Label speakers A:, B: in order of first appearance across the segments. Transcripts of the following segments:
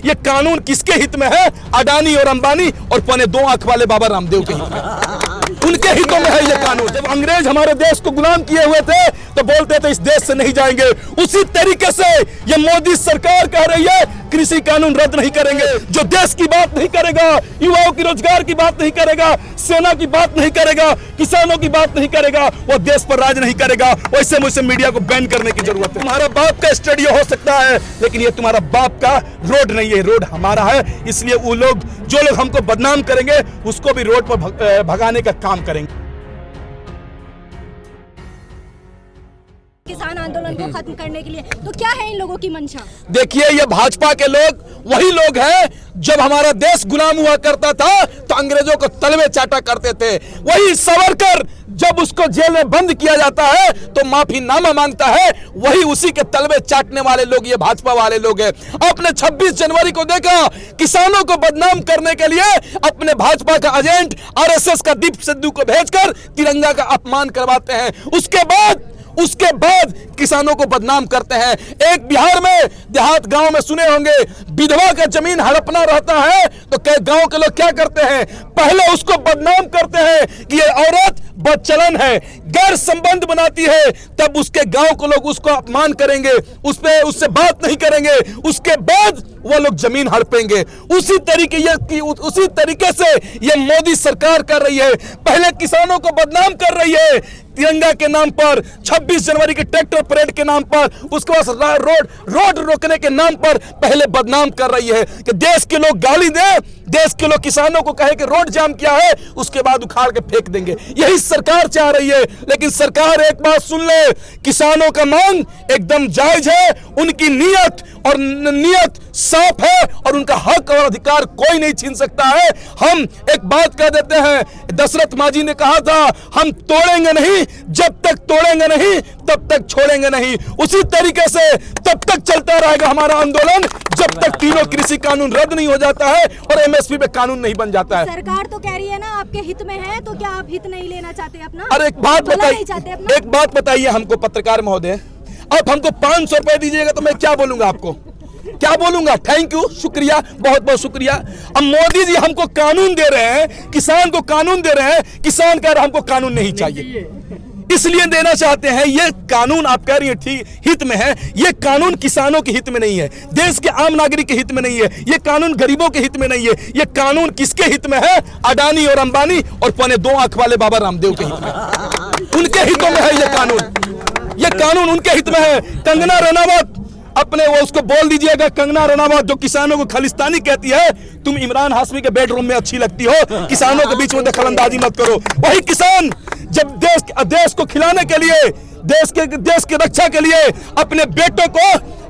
A: ये कानून किसके हित में है? अडानी और अंबानी और पौने 2 आंख वाले बाबा रामदेव के हित में, उनके हितों में है ये कानून। जब अंग्रेज हमारे देश को गुलाम किए हुए थे तो बोलते थे इस देश से नहीं जाएंगे, उसी तरीके से ये मोदी सरकार कह रही है कृषि कानून रद्द नहीं करेंगे। जो देश की बात नहीं करेगा, युवाओं की रोजगार की बात नहीं करेगा, सेना की बात नहीं करेगा, किसानों की बात नहीं करेगा, वो देश पर राज नहीं करेगा। वैसे मुझसे मीडिया को बैन करने की जरूरत है। तुम्हारा बाप का स्टूडियो हो सकता है, लेकिन ये तुम्हारा बाप का रोड नहीं है, रोड हमारा है। इसलिए वो लोग जो लोग हमको बदनाम करेंगे उसको भी रोड पर भगाने का काम करेंगे।
B: किसान आंदोलन को खत्म करने के लिए तो क्या है इन लोगों की मंशा?
A: देखिए, ये भाजपा के लोग वही लोग हैं जब हमारा देश गुलाम हुआ करता था तो अंग्रेजों को तलवे चाटा करते थे। वही सावरकर जब उसको जेल में बंद किया जाता है तो माफीनामा मांगता है, वही उसी के तलवे चाटने वाले लोग ये भाजपा वाले लोग हैं। आपने 26 जनवरी को देखा, किसानों को बदनाम करने के लिए अपने भाजपा का एजेंट आरएसएस का दीप सिद्धू को भेजकर तिरंगा का अपमान करवाते हैं। उसके बाद किसानों को बदनाम करते हैं। एक बिहार में देहात गांव में सुने होंगे, विधवा का जमीन हड़पना रहता है तो गांव के लोग क्या करते हैं? पहले उसको बदनाम करते हैं कि ये औरत बदचलन है, गैर संबंध बनाती है, तब उसके गांव के लोग उसको अपमान करेंगे, उससे बात नहीं करेंगे, उसके बाद वो लोग जमीन हड़पेंगे। उसी तरीके से ये मोदी सरकार कर रही है। पहले किसानों को बदनाम कर रही है तिरंगा के नाम पर, 26 जनवरी के ट्रैक्टर परेड के नाम पर, उसके बाद रोड रोकने के नाम पर पहले बदनाम कर रही है कि देश के लोग गाली दें, देश के लोग किसानों को कहे कि रोड जाम किया है, उसके बाद उखाड़ के फेंक देंगे। यही सरकार चाह रही है। लेकिन सरकार एक बात सुन ले, किसानों का मांग एकदम जायज है, उनकी नीयत साफ है और उनका हक और अधिकार कोई नहीं छीन सकता है। हम एक बात कह देते हैं, दशरथ मांझी ने कहा था, हम तोड़ेंगे नहीं, जब तक तोड़ेंगे नहीं तब तक छोड़ेंगे नहीं। उसी तरीके से तब तक चलता रहेगा हमारा आंदोलन जब तक तीनों कृषि कानून रद्द नहीं हो जाता है और एमएसपी पे कानून नहीं बन जाता है।
B: सरकार तो कह रही है ना आपके हित में है, तो क्या आप हित नहीं लेना चाहते अपना?
A: अरे एक बात बताइए हमको, पत्रकार महोदय, आप हमको 500 रुपए दीजिएगा तो मैं क्या बोलूंगा आपको? क्या बोलूंगा? थैंक यू, शुक्रिया, बहुत बहुत शुक्रिया। अब मोदी जी हमको कानून दे रहे हैं, किसान को कानून दे रहे हैं, किसान कह रहा हमको कानून नहीं चाहिए, इसलिए देना चाहते हैं। ये कानून आप कह रही है ठीक हित में है, ये कानून किसानों के हित में नहीं है, देश के आम नागरिक के हित में नहीं है, ये कानून गरीबों के हित में नहीं है। ये कानून किसके हित में है? अडानी और अंबानी और पौने 2 आंख वाले बाबा रामदेव के हित में, उनके हितों में है ये कानून उनके हित में है। कंगना रनावत अपने वो उसको बोल दीजिएगा, कंगना रनावत जो किसानों को खालिस्तानी कहती है, तुम इमरान हाशमी के बेडरूम में अच्छी लगती हो, किसानों के बीच में दखलंदाजी मत करो। वही किसान जब देश को खिलाने के लिए, देश की रक्षा के लिए अपने बेटों को,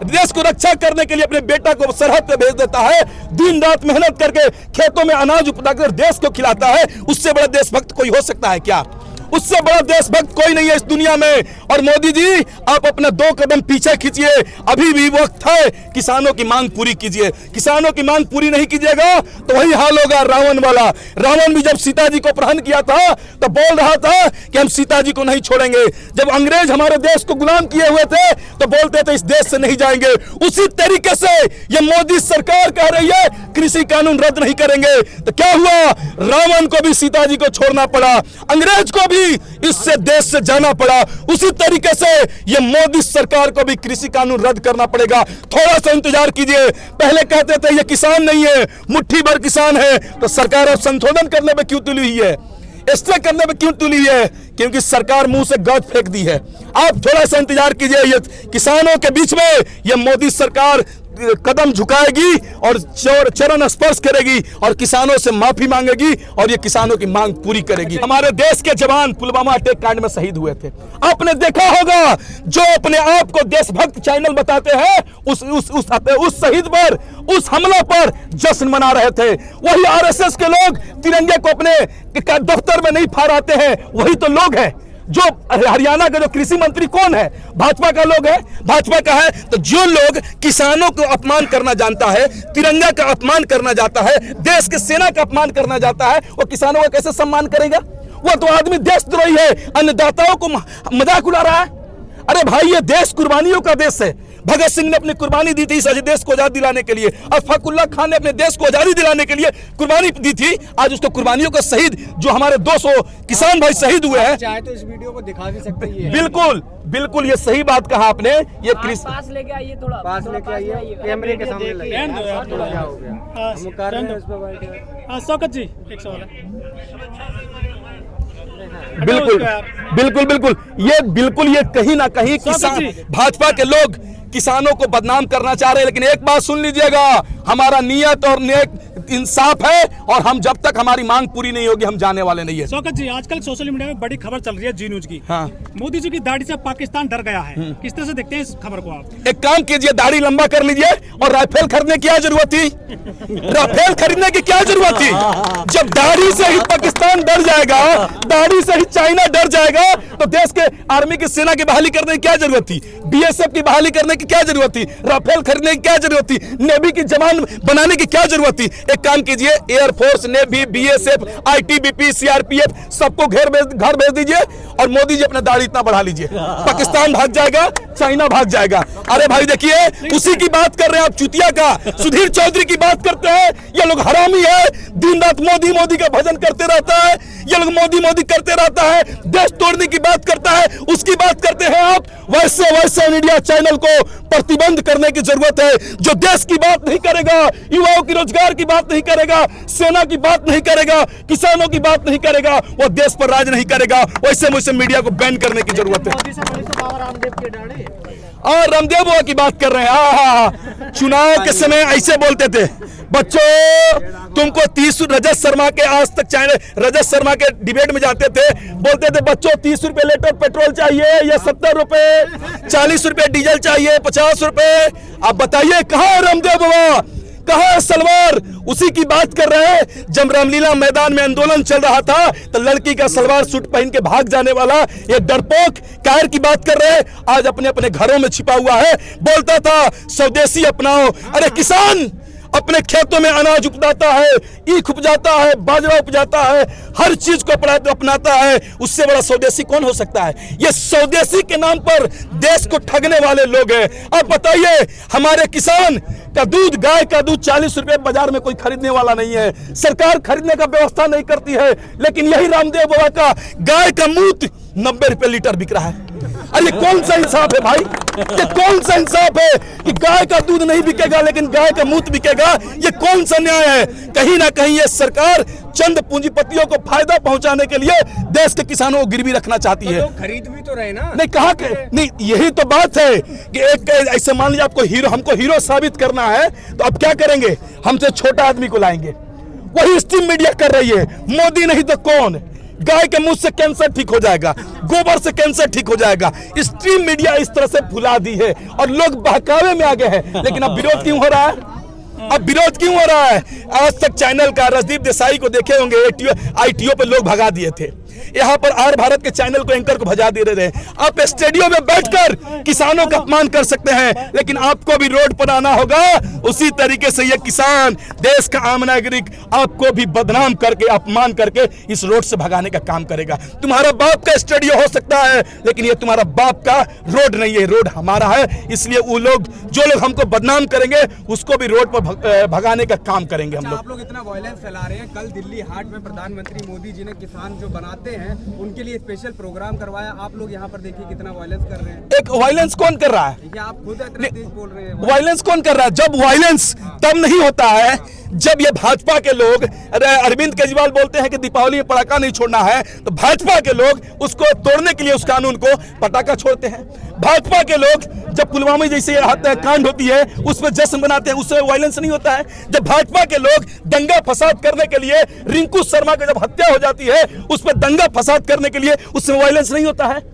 A: देश को रक्षा करने के लिए अपने बेटा को सरहद पे भेज देता है, दिन रात मेहनत करके खेतों में अनाज उपजाकर देश को खिलाता है, उससे बड़ा देशभक्त कोई हो सकता है क्या? उससे बड़ा देशभक्त कोई नहीं है इस दुनिया में। और मोदी जी, आप अपना 2 कदम पीछे खींचिए, अभी भी वक्त है, किसानों की मांग पूरी कीजिए। किसानों की मांग पूरी नहीं कीजिएगा तो वही हाल होगा रावण वाला। रावण भी जब सीता जी को अपहरण किया था तो बोल रहा था कि हम सीता जी को नहीं छोड़ेंगे। जब अंग्रेज हमारे देश को गुलाम किए हुए थे तो बोलते थे इस देश से नहीं जाएंगे। उसी तरीके से ये मोदी सरकार कह रही है कृषि कानून रद्द नहीं करेंगे। तो क्या हुआ? रावण को भी सीता जी को छोड़ना पड़ा, अंग्रेज को भी इससे देश से जाना पड़ा। उसी तरीके से ये मोदी सरकार को भी कृषि कानून रद्द करना पड़ेगा। थोड़ा सा इंतजार कीजिए। पहले कहते थे ये किसान नहीं है, मुट्ठी भर किसान है, तो सरकार अब संशोधन करने में क्यों तुली हुई है? इससे करने में क्यों तुली है? क्योंकि सरकार मुंह से गौत फेंक दी है। आप थोड़ा सा इंतजार कीजिए, ये किसानों के बीच में ये मोदी सरकार कदम झुकाएगी और चरण स्पर्श करेगी और किसानों से माफी मांगेगी और ये किसानों की मांग पूरी करेगी। हमारे देश के जवान पुलवामा अटैक कांड में शहीद हुए थे। आपने देखा होगा, जो अपने आप को देशभक्त चैनल बताते हैं उस शहीद पर, उस हमला पर जश्न मना रहे थे। वही आरएसएस के लोग तिरंगे को अपने दफ्तर में नहीं फहराते हैं, वही तो लोग हैं। जो हरियाणा का जो कृषि मंत्री कौन है? भाजपा का लोग है, भाजपा का है। तो जो लोग किसानों को अपमान करना जानता है, तिरंगा का अपमान करना जानता है, देश के सेना का अपमान करना जानता है, वो किसानों का कैसे सम्मान करेगा? वो तो आदमी देशद्रोही है, अन्नदाताओं को मजाक उड़ा रहा है। अरे भाई, ये देश कुर्बानियों का देश है। भगत सिंह ने अपनी कुर्बानी दी थी इस देश को आजाद दिलाने के लिए, अशफाकुल्लाह खान ने अपने देश को आजादी दिलाने के लिए कुर्बानी दी थी। आज उसको कुर्बानियों का शहीद जो हमारे 200 किसान भाई शहीद हुए हैं,
C: चाहे तो इस वीडियो को दिखा भी सकते हैं।
A: बिल्कुल बिल्कुल ये सही बात कहा आपने। ये
D: पास लेके आइए, थोड़ा
C: पास लेके आइए, कैमरे के सामने लाइए। क्या हो गया? हम कर रहे हैं इस पे बैठ।
E: शौकत जी एक सवाल है।
A: बिल्कुल बिल्कुल बिल्कुल ये कहीं ना कहीं किसान भाजपा के लोग किसानों को बदनाम करना चाह रहे हैं। लेकिन एक बात सुन लीजिएगा, हमारा नियत और नेक इंसाफ है और हम जब तक हमारी मांग पूरी नहीं होगी हम जाने वाले नहीं है।
E: शौकत जी आजकल सोशल मीडिया में बड़ी खबर चल रही है जी न्यूज की।
A: हाँ।
E: मोदी जी की दाढ़ी से पाकिस्तान डर गया है, किस तरह से देखते हैं इस खबर को आप?
A: एक काम कीजिए, दाढ़ी लंबा कर लीजिए और राइफल खरीदने की क्या जरूरत थी? राफेल खरीदने की क्या जरूरत थी? जब दाढ़ी से ही पाकिस्तान डर जाएगा, दाढ़ी से ही चाइना डर जाएगा, तो देश के आर्मी की सेना की बहाली करने की क्या जरूरत थी? बीएसएफ की बहाली करने की क्या जरूरत थी? राफेल खरीदने की क्या जरूरत थी? नेवी की जवान बनाने की क्या जरूरत थी? एक काम कीजिए, air force, navy, BSF, ITBP, CRPF सबको घर भेज दीजिए और मोदी जी अपना दाढ़ी इतना बढ़ा लीजिए, पाकिस्तान भाग जाएगा, चाइना भाग जाएगा। अरे भाई देखिए, उसी की बात कर रहे हैं आप, चुतिया का सुधीर चौधरी की बात करते हैं। ये लोग हरामी है, दिन रात मोदी मोदी का भजन करते रहता है, ये लोग मोदी मोदी करते रहता है, देश तोड़ने की बात करता है, उसकी बात करते हैं आप। वैसे इंडिया चैनल को प्रतिबंध करने की जरूरत है। जो देश की बात नहीं करेगा, युवाओं की रोजगार की बात नहीं करेगा, सेना की बात नहीं करेगा, किसानों की बात नहीं करेगा, वो देश पर राज नहीं करेगा। वैसे मीडिया को बैन करने की जरूरत है। और रामदेव बाबा की बात कर रहे हैं। चुनाव के समय ऐसे बोलते थे, बच्चों तुमको 30 रजत शर्मा के आज तक चैनल रजत शर्मा के डिबेट में जाते थे, बोलते थे बच्चों 30 रुपए लीटर पेट्रोल चाहिए या 70 रुपए, 40 रुपए डीजल चाहिए, 50 रुपए। अब बताइए कहाँ है रामदेव बाबा, कहाँ है सलवार? उसी की बात कर रहे हैं। जब रामलीला मैदान में आंदोलन चल रहा था तो लड़की का सलवार सूट पहन के भाग जाने वाला ये डरपोक कायर की बात कर रहे हैं। आज अपने अपने घरों में छिपा हुआ है, बोलता था स्वदेशी अपनाओ। अरे किसान अपने खेतों में अनाज उपजाता है, ईख उपजाता है, बाजरा उपजाता है, हर चीज को अपनाता है। उससे बड़ा स्वदेशी कौन हो सकता है? ये स्वदेशी के नाम पर देश को ठगने वाले लोग हैं। अब बताइए, हमारे किसान का दूध, गाय का दूध 40 रुपए बाजार में कोई खरीदने वाला नहीं है, सरकार खरीदने का व्यवस्था नहीं करती है। लेकिन यही रामदेव बाबा का गाय का मूत्र 90 रुपए लीटर बिक रहा है। अरे कौन सा इंसाफ है भाई? ये कौन सा इंसाफ है कि गाय का दूध नहीं बिकेगा लेकिन गाय का मूत्र बिकेगा? ये कौन सा न्याय है? कहीं ना कहीं ये सरकार चंद पूंजीपतियों को फायदा पहुंचाने के लिए देश के किसानों को गिरवी रखना चाहती है।
C: तो खरीद भी तो रहे ना।
A: नहीं कहा के नहीं, यही तो बात है कि एक ऐसे मान लीजिए आपको हमको हीरो साबित करना है, तो अब क्या करेंगे? हमसे छोटा आदमी को लाएंगे। वही स्ट्रीम मीडिया कर रही है। मोदी नहीं तो कौन? गाय के मुंह से कैंसर ठीक हो जाएगा, गोबर से कैंसर ठीक हो जाएगा। स्ट्रीम मीडिया इस तरह से फुला दी है और लोग बहकावे में आ गए हैं। लेकिन अब विरोध क्यों हो रहा है? अब विरोध क्यों हो रहा है? आज तक चैनल का राजदीप देसाई को देखे होंगे, आईटीओ पे लोग भगा दिए थे। यहाँ पर आर भारत के चैनल को एंकर को भजा दे रहे थे। आप स्टेडियम में बैठकर किसानों का अपमान कर सकते हैं, लेकिन आपको भी रोड पर आना होगा। उसी तरीके से ये किसान, देश का आम नागरिक आपको भी बदनाम करके, अपमान करके इस रोड से भगाने का काम करेगा। तुम्हारा बाप का स्टेडियम हो सकता है, लेकिन ये तुम्हारा बाप का रोड नहीं है, रोड हमारा है। इसलिए वो लोग, जो लोग हमको बदनाम करेंगे, उसको भी रोड पर भगाने का काम करेंगे हम लोग।
C: आप लोग इतना वायलेंस फैला रहे हैं। कल दिल्ली हाट में प्रधानमंत्री मोदी जी ने किसान जो बनाते हैं उनके लिए स्पेशल प्रोग्राम करवाया। आप लोग यहाँ पर देखिए कितना वायलेंस कर रहे हैं।
A: एक वायलेंस कौन कर रहा है?
C: ये आप खुद इतना तेज बोल रहे हैं।
A: वायलेंस कौन कर रहा है? जब वायलेंस तब नहीं होता है जब ये भाजपा के लोग, अरविंद केजरीवाल बोलते हैं कि दीपावली में पटाखा नहीं छोड़ना है, तो भाजपा के लोग उसको तोड़ने के लिए, उस कानून को, पटाखा छोड़ते हैं। भाजपा के लोग जब पुलवामा जैसे कांड होती है उसमें जश्न मनाते हैं, उसमें वायलेंस नहीं होता है। जब भाजपा के लोग दंगा फसाद करने के लिए, रिंकू शर्मा की जब हत्या हो जाती है उस पर दंगा फसाद करने के लिए, उसमें वायलेंस नहीं होता है।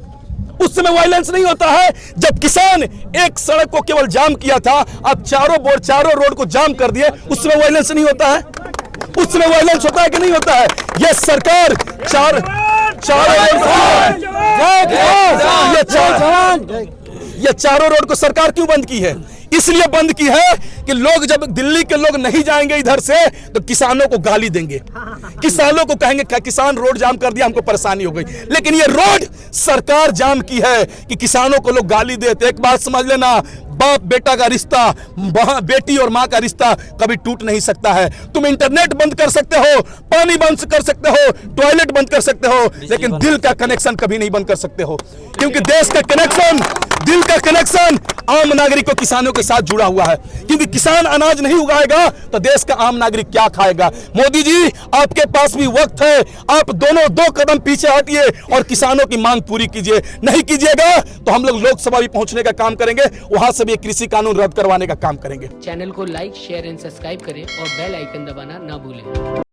A: उस समय वायलेंस नहीं होता है। जब किसान एक सड़क को केवल जाम किया था, अब चारों रोड को जाम कर दिए, उस समय वायलेंस नहीं होता है। उस समय वायलेंस होता है कि नहीं होता है? यह सरकार ये चारों रोड को सरकार क्यों बंद की है? इसलिए बंद की है कि लोग जब दिल्ली के लोग नहीं जाएंगे इधर से तो किसानों को गाली देंगे, किसानों को कहेंगे किसान रोड जाम कर दिया, हमको परेशानी हो गई। लेकिन ये रोड सरकार जाम की है कि किसानों को लोग गाली देते। एक बात समझ लेना, बाप बेटा का रिश्ता, बेटी और मां का रिश्ता कभी टूट नहीं सकता है। तुम इंटरनेट बंद कर सकते हो, पानी बंद कर सकते हो, टॉयलेट बंद कर सकते हो, लेकिन दिल का कनेक्शन कभी नहीं बंद कर सकते हो, क्योंकि देश का कनेक्शन, दिल का कनेक्शन आम नागरिकों किसानों के साथ जुड़ा हुआ है। क्योंकि किसान अनाज नहीं उगाएगा तो देश का आम नागरिक क्या खाएगा। मोदी जी, आपके पास भी वक्त है, आप दोनों 2 कदम पीछे हटिए और किसानों की मांग पूरी कीजिए। नहीं कीजिएगा तो हम लोग लोकसभा भी पहुंचने का काम करेंगे, वहां से भी कृषि कानून रद्द करवाने का काम करेंगे।
D: चैनल को लाइक, शेयर एंड सब्सक्राइब करें और बेल आइकन दबाना ना भूलें।